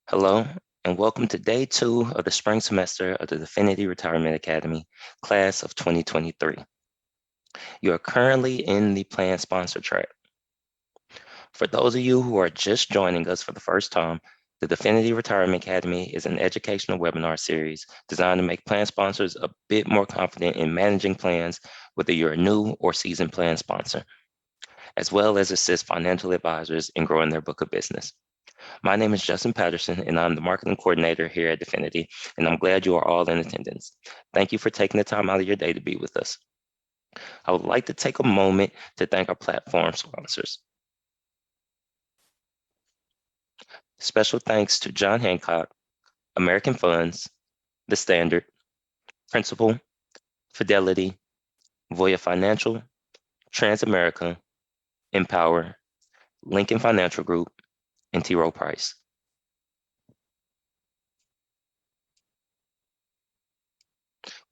Hello, and welcome to day 2 of the spring semester of the Definiti Retirement Academy, class of 2023. You are currently in the plan sponsor track. For those of you who are just joining us for the first time, the Definiti Retirement Academy is an educational webinar series designed to make plan sponsors a bit more confident in managing plans, whether you're a new or seasoned plan sponsor, as well as assist financial advisors in growing their book of business. My name is Justin Patterson, and I'm the marketing coordinator here at Definiti, and I'm glad you are all in attendance. Thank you for taking the time out of your day to be with us. I would like to take a moment to thank our platform sponsors. Special thanks to John Hancock, American Funds, The Standard, Principal, Fidelity, Voya Financial, Transamerica, Empower, Lincoln Financial Group, and T. Rowe Price.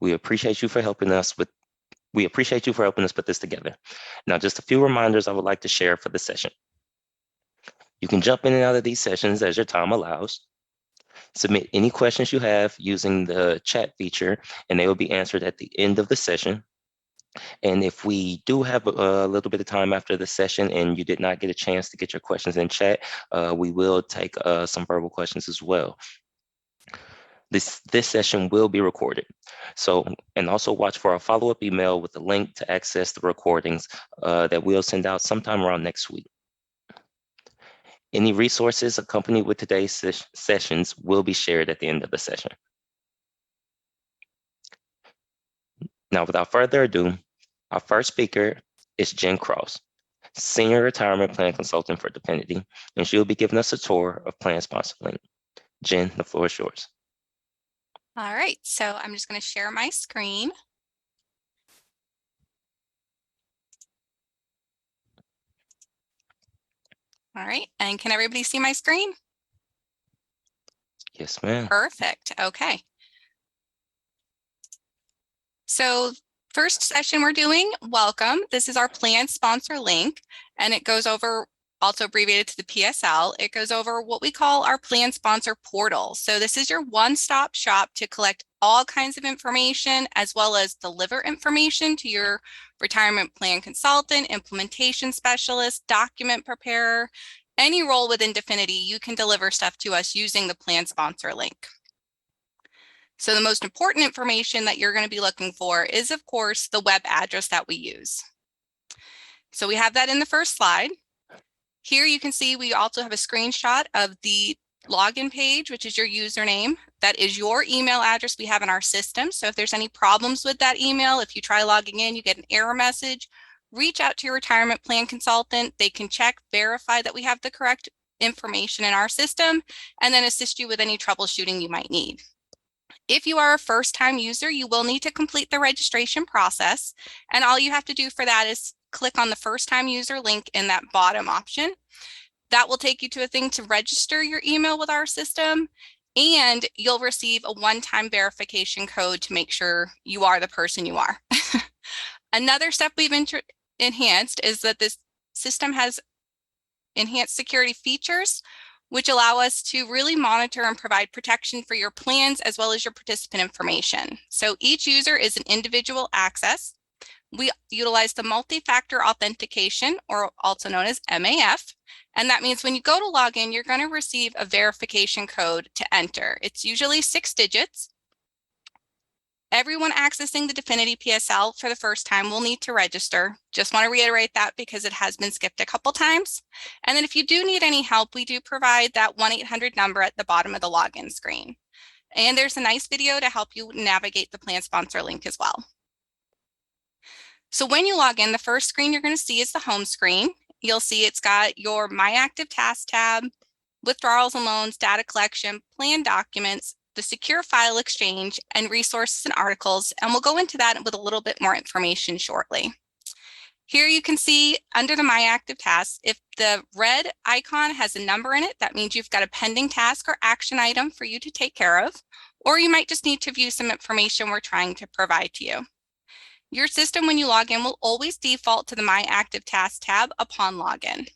We appreciate you for helping us put this together. Now, just a few reminders I would like to share for the session. You can jump in and out of these sessions as your time allows. Submit any questions you have using the chat feature, and they will be answered at the end of the session. And if we do have a little bit of time after the session and you did not get a chance to get your questions in chat, we will take some verbal questions as well. This session will be recorded. And also watch for our follow-up email with the link to access the recordings that we'll send out sometime around next week. Any resources accompanied with today's sessions will be shared at the end of the session. Now, without further ado, our first speaker is Jen Cross, Senior Retirement Plan Consultant for Definiti, and she'll be giving us a tour of Plan Sponsor Link. Jen, the floor is yours. All right, so I'm just going to share my screen. All right, and can everybody see my screen? Yes, ma'am. Perfect. Okay. So first session we're doing, welcome. This is our plan sponsor link, and it goes over, also abbreviated to the PSL, it goes over what we call our plan sponsor portal. So this is your one-stop shop to collect all kinds of information as well as deliver information to your retirement plan consultant, implementation specialist, document preparer, any role within Definiti. You can deliver stuff to us using the plan sponsor link. So the most important information that you're going to be looking for is, of course, the web address that we use. So we have that in the first slide. Here you can see we also have a screenshot of the login page, which is your username. That is your email address we have in our system. So if there's any problems with that email, if you try logging in, you get an error message, reach out to your retirement plan consultant. They can check, verify that we have the correct information in our system, and then assist you with any troubleshooting you might need. If you are a first-time user, you will need to complete the registration process, and all you have to do for that is click on the first-time user link in that bottom option. That will take you to a thing to register your email with our system, and you'll receive a one-time verification code to make sure you are the person you are. Another step we've enhanced is that this system has enhanced security features, which allow us to really monitor and provide protection for your plans as well as your participant information. So each user is an individual access. We utilize the multi-factor authentication, or also known as MAF. And that means when you go to log in, you're going to receive a verification code to enter. It's usually 6 digits. Everyone accessing the Definiti PSL for the first time will need to register. Just want to reiterate that because it has been skipped a couple times. And then if you do need any help, we do provide that 1-800 number at the bottom of the login screen. And there's a nice video to help you navigate the plan sponsor link as well. So when you log in, the first screen you're going to see is the home screen. You'll see it's got your My Active Task tab, withdrawals and loans, data collection, plan documents, the secure file exchange, and resources and articles. And we'll go into that with a little bit more information shortly. Here you can see under the My Active Tasks, if the red icon has a number in it, that means you've got a pending task or action item for you to take care of, or you might just need to view some information we're trying to provide to you. Your system, when you log in, will always default to the My Active Tasks tab upon login.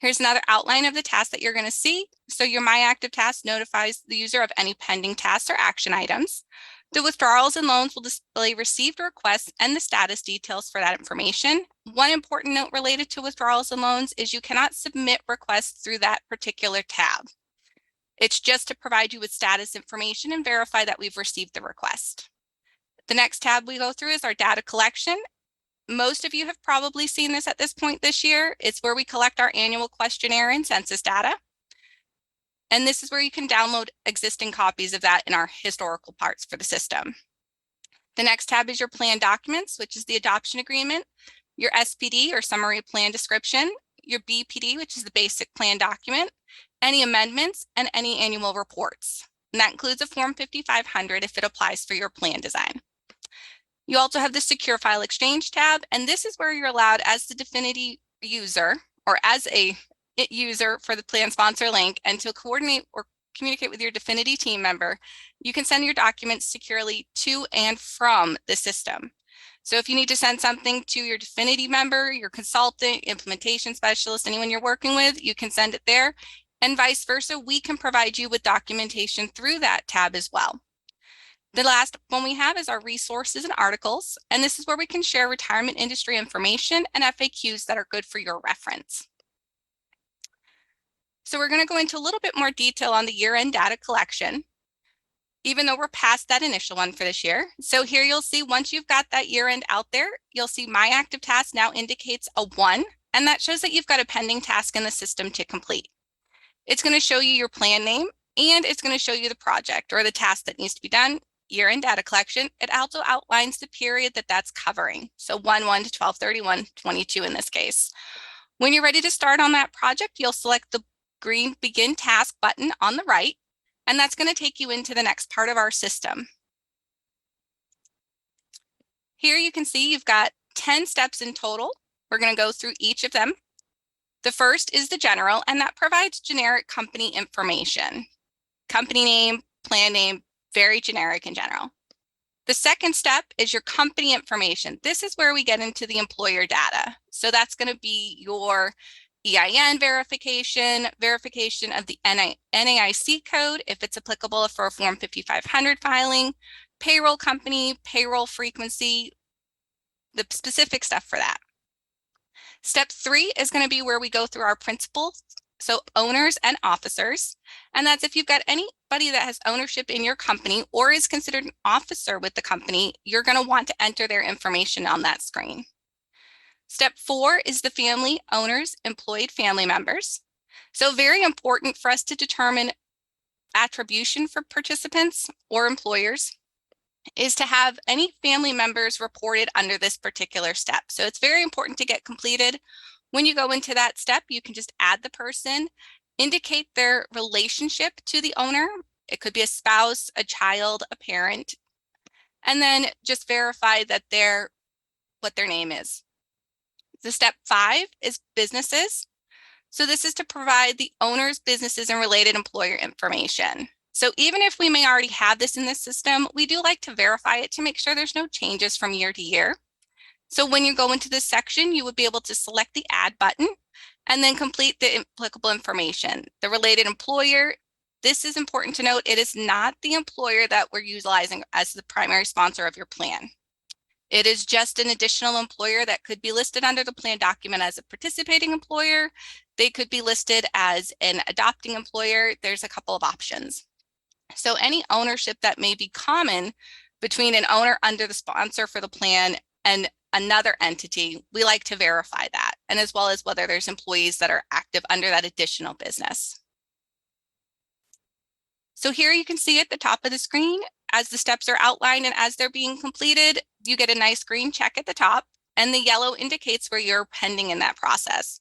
Here's another outline of the task that you're going to see. So your My Active Task notifies the user of any pending tasks or action items. The withdrawals and loans will display received requests and the status details for that information. One important note related to withdrawals and loans is you cannot submit requests through that particular tab. It's just to provide you with status information and verify that we've received the request. The next tab we go through is our data collection. Most of you have probably seen this at this point this year. It's where we collect our annual questionnaire and census data. And this is where you can download existing copies of that in our historical parts for the system. The next tab is your plan documents, which is the adoption agreement, your SPD or summary plan description, your BPD, which is the basic plan document, any amendments, and any annual reports. And that includes a Form 5500 if it applies for your plan design. You also have the Secure File Exchange tab, and this is where you're allowed as the Definiti user or as a user for the plan sponsor link and to coordinate or communicate with your Definiti team member, you can send your documents securely to and from the system. So if you need to send something to your Definiti member, your consultant, implementation specialist, anyone you're working with, you can send it there, and vice versa. We can provide you with documentation through that tab as well. The last one we have is our resources and articles, and this is where we can share retirement industry information and FAQs that are good for your reference. So we're going to go into a little bit more detail on the year-end data collection, even though we're past that initial one for this year. So here you'll see once you've got that year-end out there, you'll see My Active Task now indicates a 1, and that shows that you've got a pending task in the system to complete. It's going to show you your plan name, and it's going to show you the project or the task that needs to be done. Year-end data collection, it also outlines the period that that's covering. So 1/1 to 12/31/22 in this case. When you're ready to start on that project, you'll select the green Begin Task button on the right, and that's going to take you into the next part of our system. Here you can see you've got 10 steps in total. We're going to go through each of them. The first is the general, and that provides generic company information. Company name, plan name, very generic in general. The second step is your company information. This is where we get into the employer data. So that's going to be your EIN verification, verification of the NAIC code, if it's applicable for a Form 5500 filing, payroll company, payroll frequency, the specific stuff for that. Step 3 is going to be where we go through our principals, so owners and officers. And that's if you've got anybody that has ownership in your company or is considered an officer with the company, you're going to want to enter their information on that screen. Step 4 is the family owners, employed family members. So very important for us to determine attribution for participants or employers is to have any family members reported under this particular step. So it's very important to get completed. When you go into that step, you can just add the person, indicate their relationship to the owner. It could be a spouse, a child, a parent, and then just verify that what their name is. The step 5 is businesses. So this is to provide the owner's businesses and related employer information. So even if we may already have this in the system, we do like to verify it to make sure there's no changes from year to year. So when you go into this section, you would be able to select the add button and then complete the applicable information. The related employer, this is important to note, it is not the employer that we're utilizing as the primary sponsor of your plan. It is just an additional employer that could be listed under the plan document as a participating employer. They could be listed as an adopting employer. There's a couple of options. So any ownership that may be common between an owner under the sponsor for the plan and another entity, we like to verify that, and as well as whether there's employees that are active under that additional business. So here you can see at the top of the screen, as the steps are outlined and as they're being completed, you get a nice green check at the top, and the yellow indicates where you're pending in that process.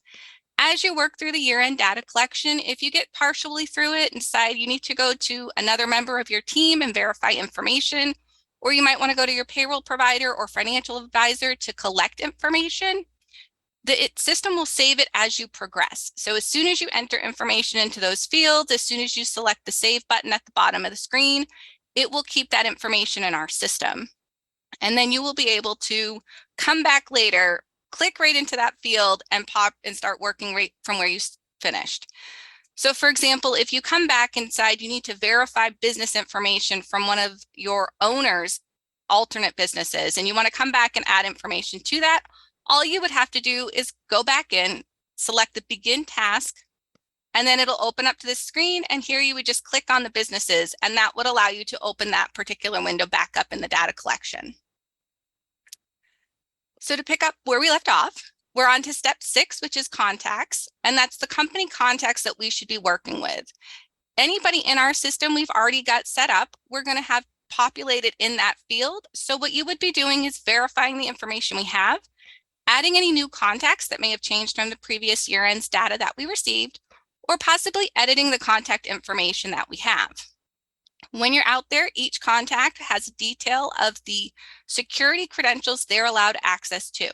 As you work through the year-end data collection, if you get partially through it and decide you need to go to another member of your team and verify information, or you might want to go to your payroll provider or financial advisor to collect information, the system will save it as you progress. So as soon as you enter information into those fields, as soon as you select the save button at the bottom of the screen, it will keep that information in our system. And then you will be able to come back later, click right into that field and pop and start working right from where you finished. So for example, if you come back and decide you need to verify business information from one of your owner's alternate businesses, and you want to come back and add information to that, all you would have to do is go back in, select the begin task, and then it'll open up to this screen, and here you would just click on the businesses, and that would allow you to open that particular window back up in the data collection. So to pick up where we left off, we're on to step 6, which is contacts, and that's the company contacts that we should be working with. Anybody in our system we've already got set up, we're going to have populated in that field. So what you would be doing is verifying the information we have, adding any new contacts that may have changed from the previous year-end's data that we received, or possibly editing the contact information that we have. When you're out there, each contact has a detail of the security credentials they're allowed access to.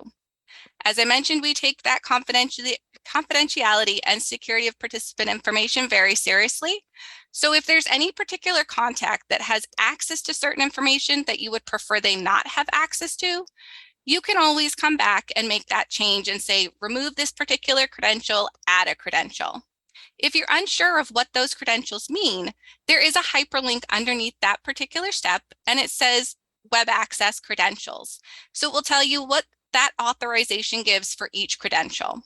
As I mentioned, we take that confidentiality and security of participant information very seriously. So if there's any particular contact that has access to certain information that you would prefer they not have access to, you can always come back and make that change and say, remove this particular credential, add a credential. If you're unsure of what those credentials mean, there is a hyperlink underneath that particular step, and it says web access credentials. So it will tell you what that authorization gives for each credential.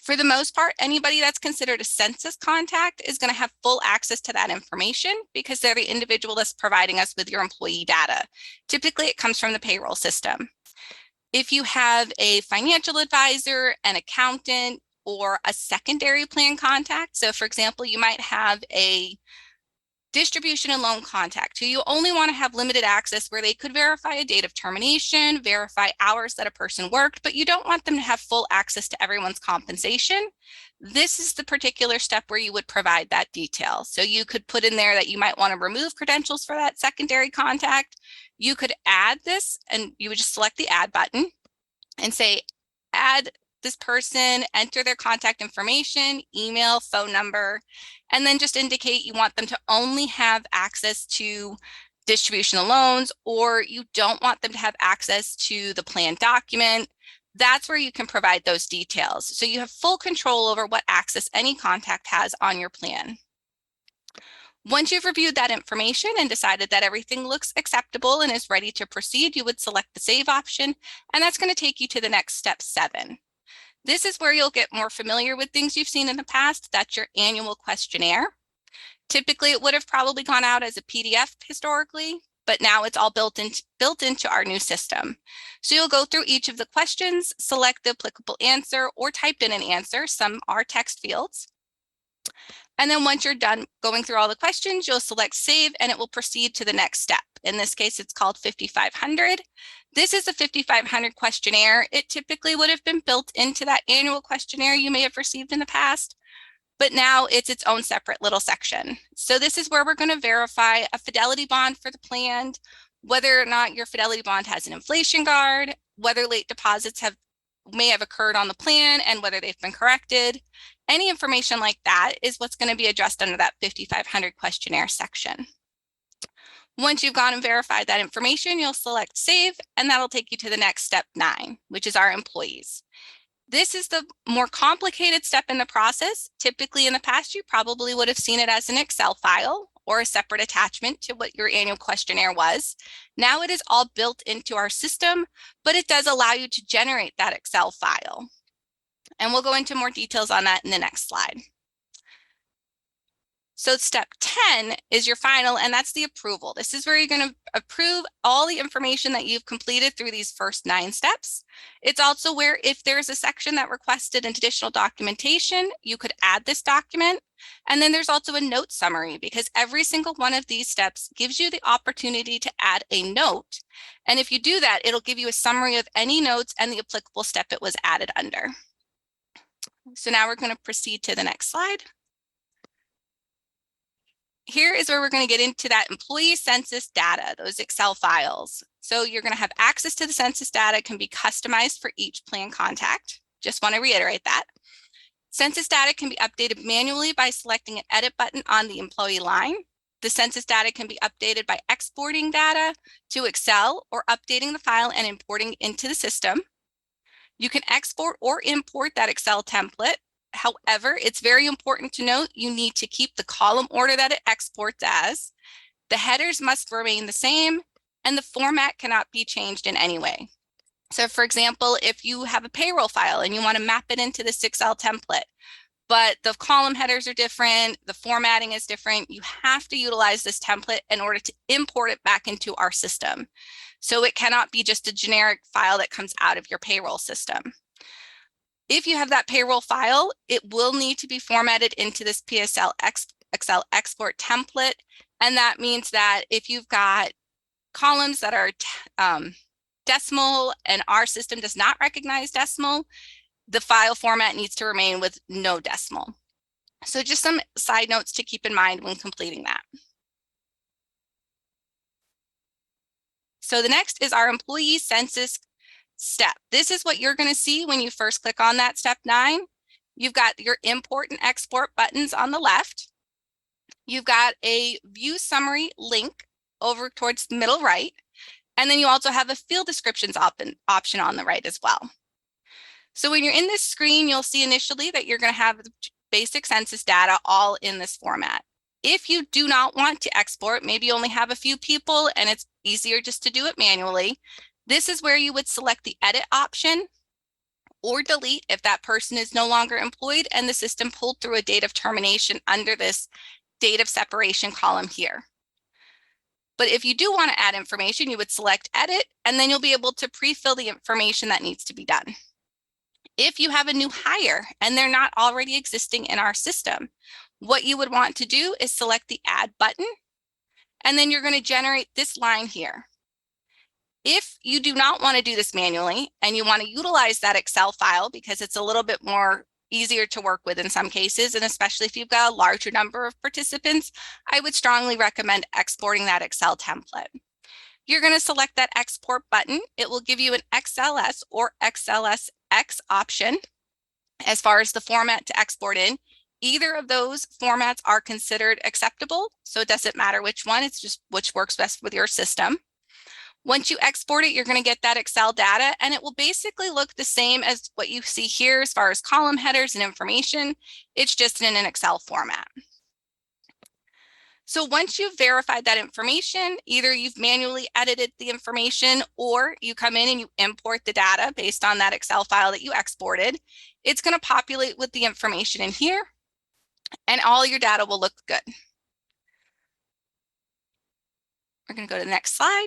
For the most part, anybody that's considered a census contact is going to have full access to that information because they're the individual that's providing us with your employee data. Typically, it comes from the payroll system. If you have a financial advisor, an accountant, or a secondary plan contact, so for example, you might have a distribution and loan contact who you only want to have limited access where they could verify a date of termination, verify hours that a person worked, but you don't want them to have full access to everyone's compensation. This is the particular step where you would provide that detail. So you could put in there that you might want to remove credentials for that secondary contact. You could add this, and you would just select the add button and say, add this person, enter their contact information, email, phone number, and then just indicate you want them to only have access to distribution of loans, or you don't want them to have access to the plan document. That's where you can provide those details. So you have full control over what access any contact has on your plan. Once you've reviewed that information and decided that everything looks acceptable and is ready to proceed, you would select the save option, and that's going to take you to the next step 7. This is where you'll get more familiar with things you've seen in the past. That's your annual questionnaire. Typically, it would have probably gone out as a PDF historically, but now it's all built into our new system. So you'll go through each of the questions, select the applicable answer, or type in an answer. Some are text fields. And then once you're done going through all the questions, you'll select save, and it will proceed to the next step. In this case, it's called 5500. This is a 5500 questionnaire. It typically would have been built into that annual questionnaire you may have received in the past, but now it's its own separate little section. So this is where we're going to verify a fidelity bond for the plan, whether or not your fidelity bond has an inflation guard, whether late deposits may have occurred on the plan and whether they've been corrected. Any information like that is what's going to be addressed under that 5500 questionnaire section. Once you've gone and verified that information, you'll select save, and that'll take you to the next step 9, which is our employees. This is the more complicated step in the process. Typically in the past, you probably would have seen it as an Excel file or a separate attachment to what your annual questionnaire was. Now it is all built into our system, but it does allow you to generate that Excel file. And we'll go into more details on that in the next slide. So step 10 is your final, and that's the approval. This is where you're going to approve all the information that you've completed through these first 9 steps. It's also where if there's a section that requested additional documentation, you could add this document. And then there's also a note summary, because every single one of these steps gives you the opportunity to add a note. And if you do that, it'll give you a summary of any notes and the applicable step it was added under. So now we're going to proceed to the next slide. Here is where we're going to get into that employee census data, those Excel files. So you're going to have access to the census data, can be customized for each plan contact. Just want to reiterate that. Census data can be updated manually by selecting an edit button on the employee line. The census data can be updated by exporting data to Excel or updating the file and importing into the system. You can export or import that Excel template. However, it's very important to note you need to keep the column order that it exports as. The headers must remain the same, and the format cannot be changed in any way. So for example, if you have a payroll file and you want to map it into this Excel template, but the column headers are different, the formatting is different, you have to utilize this template in order to import it back into our system. So it cannot be just a generic file that comes out of your payroll system. If you have that payroll file, it will need to be formatted into this Excel export template. And that means that if you've got columns that are decimal and our system does not recognize decimal, the file format needs to remain with no decimal. So just some side notes to keep in mind when completing that. So the next is our employee census step. This is what you're going to see when you first click on that step 9. You've got your import and export buttons on the left. You've got a view summary link over towards the middle right. And then you also have a field descriptions option on the right as well. So when you're in this screen, you'll see initially that you're going to have the basic census data all in this format. If you do not want to export, maybe you only have a few people and it's easier just to do it manually, this is where you would select the edit option or delete if that person is no longer employed and the system pulled through a date of termination under this date of separation column here. But if you do want to add information, you would select edit, and then you'll be able to pre-fill the information that needs to be done. If you have a new hire and they're not already existing in our system, what you would want to do is select the add button, and then you're going to generate this line here. If you do not want to do this manually and you want to utilize that Excel file because it's a little bit more easier to work with in some cases, and especially if you've got a larger number of participants, I would strongly recommend exporting that Excel template. You're going to select that export button. It will give you an XLS or XLSX option as far as the format to export in. Either of those formats are considered acceptable, so it doesn't matter which one, it's just which works best with your system. Once you export it, you're going to get that Excel data, and it will basically look the same as what you see here as far as column headers and information. It's just in an Excel format. So once you've verified that information, either you've manually edited the information or you come in and you import the data based on that Excel file that you exported, it's going to populate with the information in here, and all your data will look good. We're going to go to the next slide.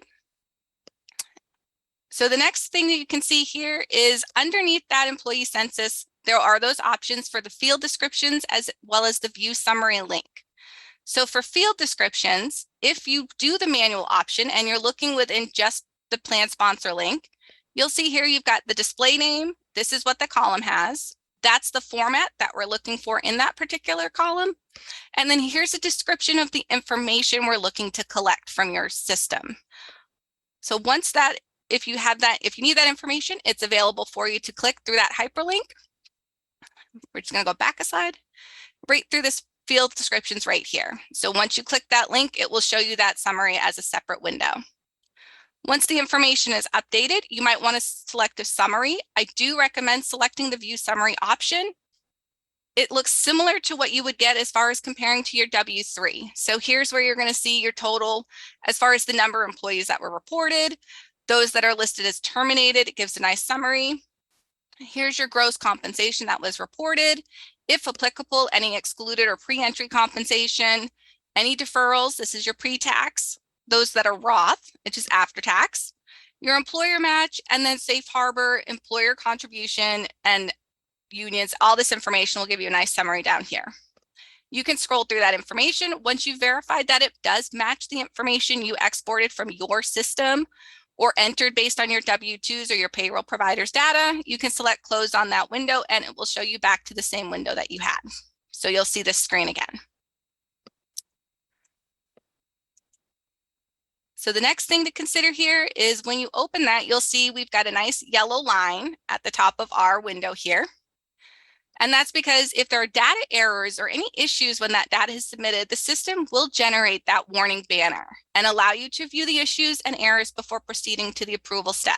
So the next thing that you can see here is underneath that employee census, there are those options for the field descriptions as well as the view summary link. So for field descriptions, if you do the manual option and you're looking within just the plan sponsor link, you'll see here you've got the display name. This is what the column has. That's the format that we're looking for in that particular column. And then here's a description of the information we're looking to collect from your system. So once that, if you need that information, it's available for you to click through that hyperlink. We're just going to go back a slide, right through this field descriptions right here. So once you click that link, it will show you that summary as a separate window. Once the information is updated, you might want to select a summary. I do recommend selecting the view summary option. It looks similar to what you would get as far as comparing to your W-3. So here's where you're going to see your total as far as the number of employees that were reported, those that are listed as terminated. It gives a nice summary. Here's your gross compensation that was reported. If applicable, any excluded or pre-entry compensation, any deferrals, this is your pre-tax, those that are Roth, which is after tax, your employer match, and then safe harbor, employer contribution, and unions. All this information will give you a nice summary down here. You can scroll through that information. Once you've verified that it does match the information you exported from your system or entered based on your W-2s or your payroll provider's data, you can select close on that window and it will show you back to the same window that you had. So you'll see this screen again. So the next thing to consider here is when you open that, you'll see we've got a nice yellow line at the top of our window here. And that's because if there are data errors or any issues when that data is submitted, the system will generate that warning banner and allow you to view the issues and errors before proceeding to the approval step.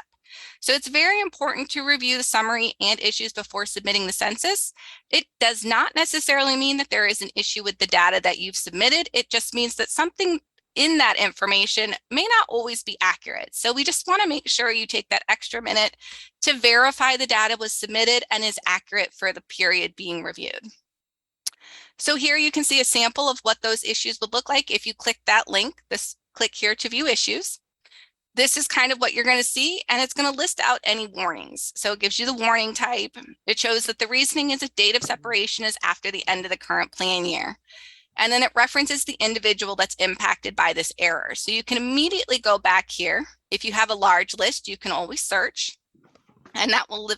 So it's very important to review the summary and issues before submitting the census. It does not necessarily mean that there is an issue with the data that you've submitted. It just means that something in that information may not always be accurate. So we just want to make sure you take that extra minute to verify the data was submitted and is accurate for the period being reviewed. So here you can see a sample of what those issues would look like if you click that link, click here to view issues. This is kind of what you're going to see, and it's going to list out any warnings. So it gives you the warning type. It shows that the reasoning is a date of separation is after the end of the current plan year. And then it references the individual that's impacted by this error. So you can immediately go back here. If you have a large list, you can always search, and that will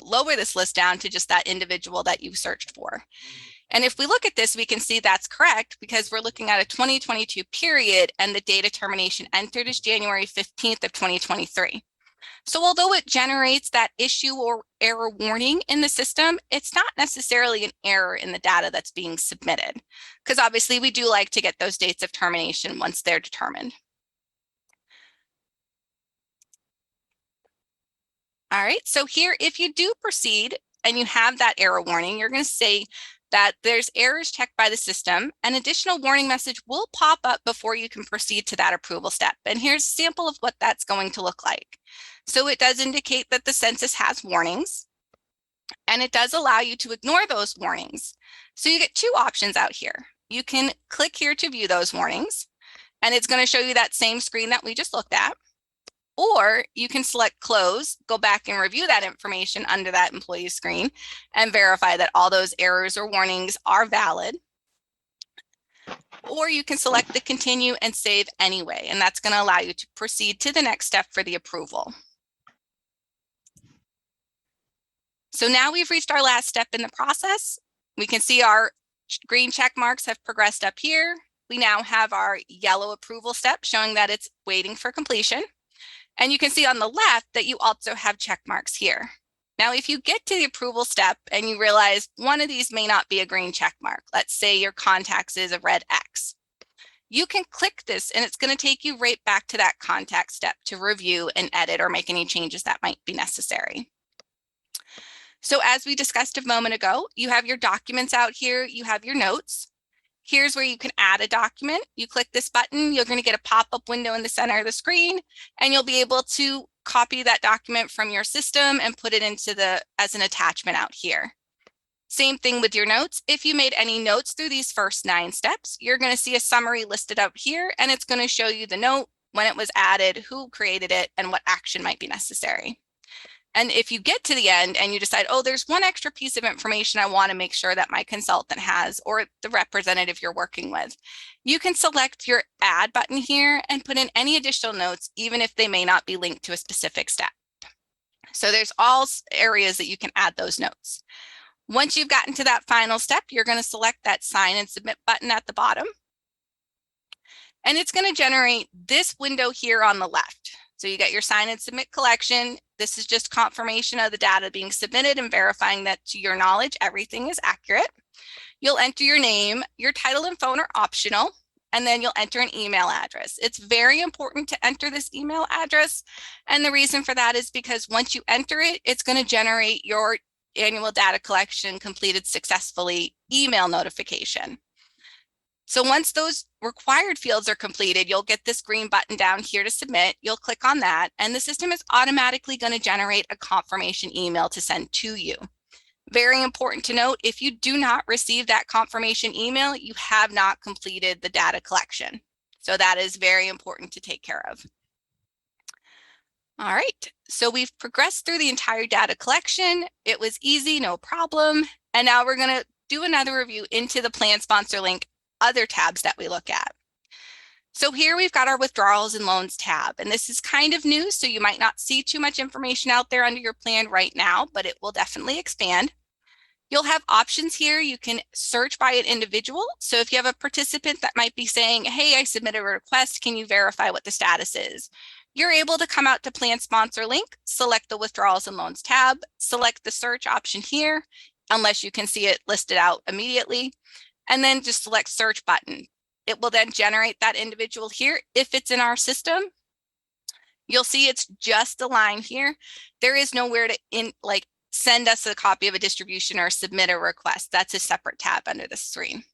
lower this list down to just that individual that you searched for. And if we look at this, we can see that's correct because we're looking at a 2022 period and the date of termination entered is January 15th of 2023. So although it generates that issue or error warning in the system, it's not necessarily an error in the data that's being submitted, because obviously we do like to get those dates of termination once they're determined. All right, so here, if you do proceed and you have that error warning, you're going to say that there's errors checked by the system. An additional warning message will pop up before you can proceed to that approval step. And here's a sample of what that's going to look like. So it does indicate that the census has warnings, and it does allow you to ignore those warnings. So you get two options out here. You can click here to view those warnings, and it's going to show you that same screen that we just looked at. Or you can select close, go back and review that information under that employee screen and verify that all those errors or warnings are valid. Or you can select the continue and save anyway, and that's going to allow you to proceed to the next step for the approval. So now we've reached our last step in the process. We can see our green check marks have progressed up here. We now have our yellow approval step showing that it's waiting for completion. And you can see on the left that you also have check marks here. Now, if you get to the approval step and you realize one of these may not be a green check mark, let's say your contacts is a red X, you can click this and it's going to take you right back to that contact step to review and edit or make any changes that might be necessary. So as we discussed a moment ago, you have your documents out here, you have your notes. Here's where you can add a document. You click this button, you're going to get a pop-up window in the center of the screen, and you'll be able to copy that document from your system and put it into as an attachment out here. Same thing with your notes. If you made any notes through these first 9 steps, you're going to see a summary listed out here, and it's going to show you the note, when it was added, who created it, and what action might be necessary. And if you get to the end and you decide, oh, there's one extra piece of information I want to make sure that my consultant has or the representative you're working with, you can select your add button here and put in any additional notes, even if they may not be linked to a specific step. So there's all areas that you can add those notes. Once you've gotten to that final step, you're going to select that sign and submit button at the bottom. And it's going to generate this window here on the left. So you get your sign and submit collection. This is just confirmation of the data being submitted and verifying that, to your knowledge, everything is accurate. You'll enter your name, your title and phone are optional, and then you'll enter an email address. It's very important to enter this email address. And the reason for that is because once you enter it, it's going to generate your annual data collection completed successfully email notification. So once those required fields are completed, you'll get this green button down here to submit. You'll click on that, and the system is automatically going to generate a confirmation email to send to you. Very important to note, if you do not receive that confirmation email, you have not completed the data collection. So that is very important to take care of. All right, so we've progressed through the entire data collection. It was easy, no problem. And now we're going to do another review into the plan sponsor link, other tabs that we look at. So here we've got our withdrawals and loans tab, and this is kind of new, so you might not see too much information out there under your plan right now, but it will definitely expand. You'll have options here. You can search by an individual. So if you have a participant that might be saying, hey, I submitted a request, can you verify what the status is? You're able to come out to plan sponsor link, select the withdrawals and loans tab, select the search option here, unless you can see it listed out immediately, and then just select search button. It will then generate that individual here if it's in our system. You'll see it's just a line here. There is nowhere to send us a copy of a distribution or submit a request. That's a separate tab under the screen.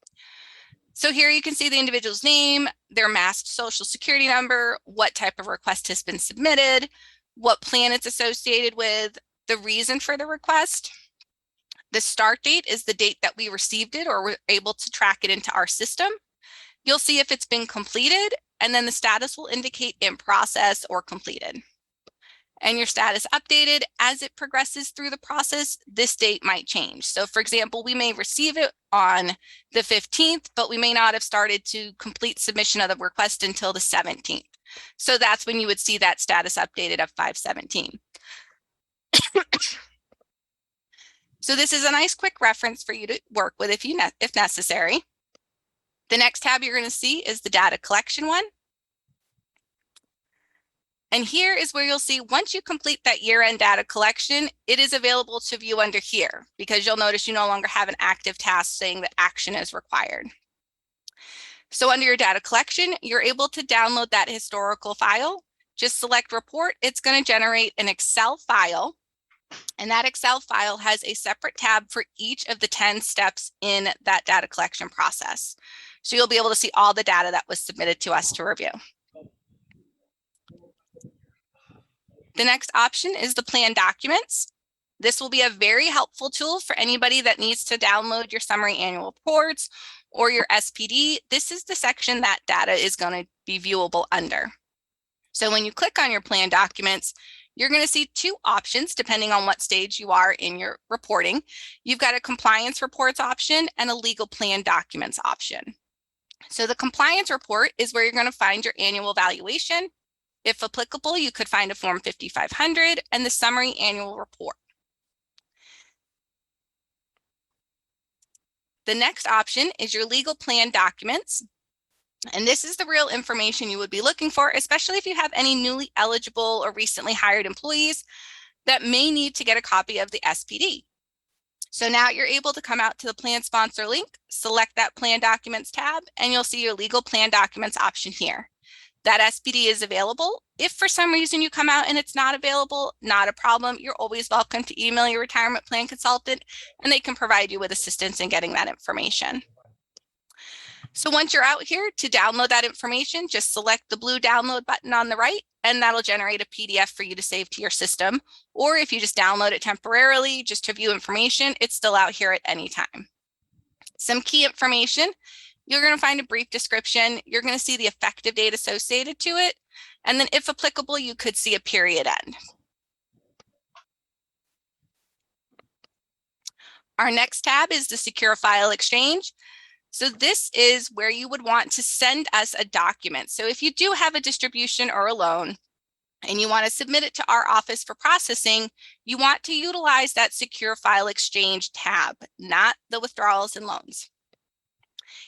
So here you can see the individual's name, their masked social security number, what type of request has been submitted, what plan it's associated with, the reason for the request. The start date is the date that we received it or were able to track it into our system. You'll see if it's been completed, and then the status will indicate in process or completed. And your status updated as it progresses through the process. This date might change. So for example, we may receive it on the 15th, but we may not have started to complete submission of the request until the 17th. So that's when you would see that status updated of 5/17. So this is a nice quick reference for you to work with if necessary. The next tab you're going to see is the data collection one. And here is where you'll see once you complete that year-end data collection, it is available to view under here because you'll notice you no longer have an active task saying that action is required. So under your data collection, you're able to download that historical file. Just select report. It's going to generate an Excel file. And that Excel file has a separate tab for each of the 10 steps in that data collection process. So you'll be able to see all the data that was submitted to us to review. The next option is the plan documents. This will be a very helpful tool for anybody that needs to download your summary annual reports or your SPD. This is the section that data is going to be viewable under. So when you click on your plan documents, you're going to see two options depending on what stage you are in your reporting. You've got a compliance reports option and a legal plan documents option. So the compliance report is where you're going to find your annual valuation. If applicable, you could find a Form 5500 and the summary annual report. The next option is your legal plan documents. And this is the real information you would be looking for, especially if you have any newly eligible or recently hired employees that may need to get a copy of the SPD. So now you're able to come out to the plan sponsor link, select that plan documents tab, and you'll see your legal plan documents option here. That SPD is available. If for some reason you come out and it's not available, not a problem. You're always welcome to email your retirement plan consultant and they can provide you with assistance in getting that information. So once you're out here, to download that information, just select the blue download button on the right, and that'll generate a PDF for you to save to your system. Or if you just download it temporarily, just to view information, it's still out here at any time. Some key information. You're going to find a brief description. You're going to see the effective date associated to it. And then if applicable, you could see a period end. Our next tab is the secure file exchange. So this is where you would want to send us a document. So if you do have a distribution or a loan and you want to submit it to our office for processing, you want to utilize that secure file exchange tab, not the withdrawals and loans.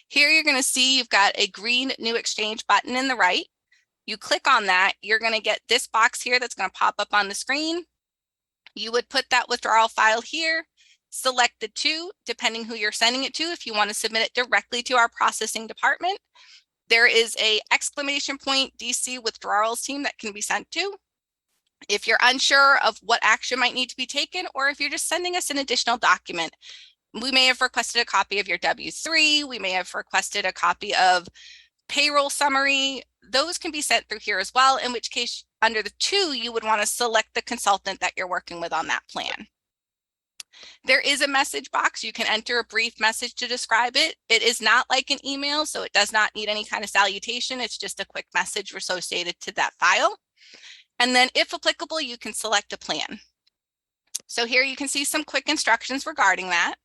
Here you're going to see you've got a green new exchange button in the right. You click on that, you're going to get this box here that's going to pop up on the screen. You would put that withdrawal file here, select the two, depending who you're sending it to. If you want to submit it directly to our processing department, there is a exclamation point DC withdrawals team that can be sent to. If you're unsure of what action might need to be taken, or if you're just sending us an additional document, we may have requested a copy of your W-3, we may have requested a copy of payroll summary. Those can be sent through here as well, in which case under the two, you would want to select the consultant that you're working with on that plan. There is a message box. You can enter a brief message to describe it. It is not like an email, so it does not need any kind of salutation. It's just a quick message associated to that file. And then if applicable, you can select a plan. So here you can see some quick instructions regarding that.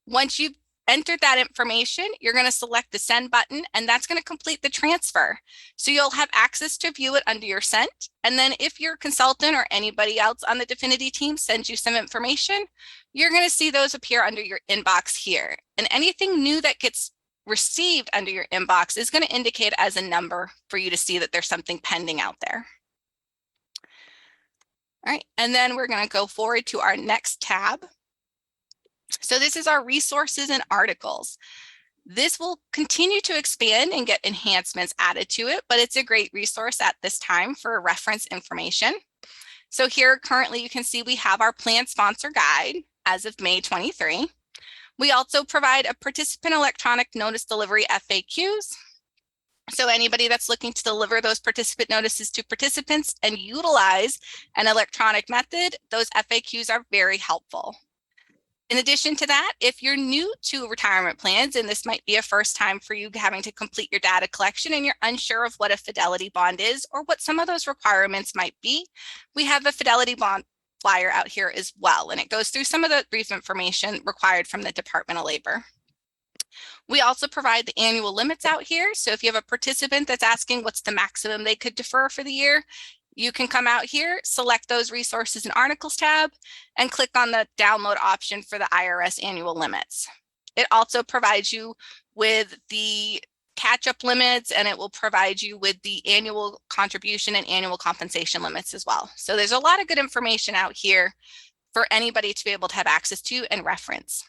Once you've entered that information, you're going to select the send button, and that's going to complete the transfer. So you'll have access to view it under your sent. And then if your consultant or anybody else on the Definiti team sends you some information, you're going to see those appear under your inbox here. And anything new that gets received under your inbox is going to indicate as a number for you to see that there's something pending out there. All right, and then we're going to go forward to our next tab. So this is our resources and articles. This will continue to expand and get enhancements added to it, but it's a great resource at this time for reference information. So here currently you can see we have our plan sponsor guide as of May 23. We also provide a participant electronic notice delivery FAQs. So anybody that's looking to deliver those participant notices to participants and utilize an electronic method, those FAQs are very helpful. In addition to that, if you're new to retirement plans, and this might be a first time for you having to complete your data collection and you're unsure of what a fidelity bond is or what some of those requirements might be, we have a fidelity bond flyer out here as well. And it goes through some of the brief information required from the Department of Labor. We also provide the annual limits out here. So if you have a participant that's asking what's the maximum they could defer for the year, you can come out here, select those resources and articles tab, and click on the download option for the IRS annual limits. It also provides you with the catch-up limits, and it will provide you with the annual contribution and annual compensation limits as well. So there's a lot of good information out here for anybody to be able to have access to and reference.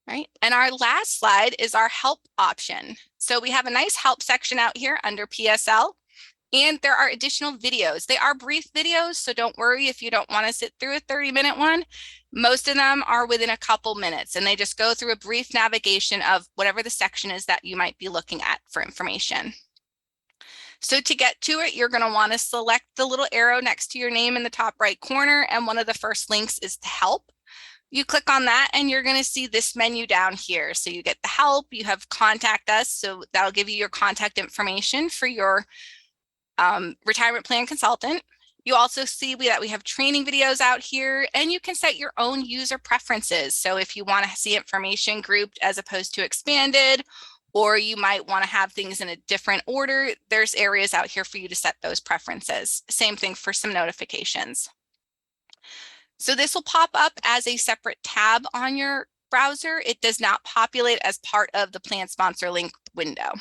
Right. And our last slide is our help option. So we have a nice help section out here under PSL, and there are additional videos. They are brief videos, so don't worry if you don't want to sit through a 30-minute one. Most of them are within a couple minutes, and they just go through a brief navigation of whatever the section is that you might be looking at for information. So to get to it, you're going to want to select the little arrow next to your name in the top right corner, and one of the first links is to help. You click on that and you're going to see this menu down here. So you get the help, you have contact us. So that'll give you your contact information for your retirement plan consultant. You also see that we have training videos out here, and you can set your own user preferences. So if you want to see information grouped as opposed to expanded, or you might want to have things in a different order, there's areas out here for you to set those preferences. Same thing for some notifications. So this will pop up as a separate tab on your browser. It does not populate as part of the plan sponsor link window.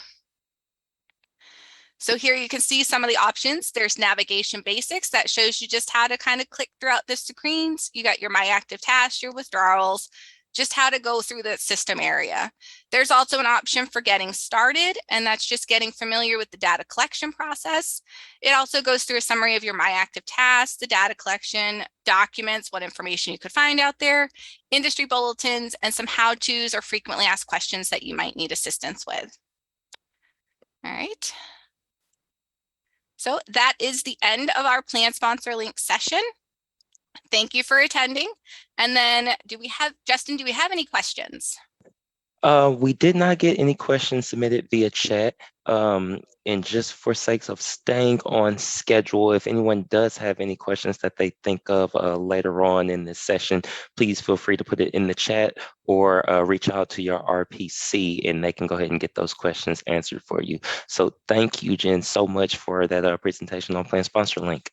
So here you can see some of the options. There's navigation basics that shows you just how to kind of click throughout the screens. You got your My Active Tasks, your withdrawals, just how to go through the system area. There's also an option for getting started, and that's just getting familiar with the data collection process. It also goes through a summary of your My Active Tasks, the data collection, documents, what information you could find out there, industry bulletins, and some how-tos or frequently asked questions that you might need assistance with. All right. So that is the end of our plan sponsor link session. Thank you for attending. And then Justin, do we have any questions? We did not get any questions submitted via chat. And just for sakes of staying on schedule, if anyone does have any questions that they think of later on in this session, please feel free to put it in the chat or reach out to your RPC and they can go ahead and get those questions answered for you. So thank you, Jen, so much for that presentation on Plan Sponsor Link.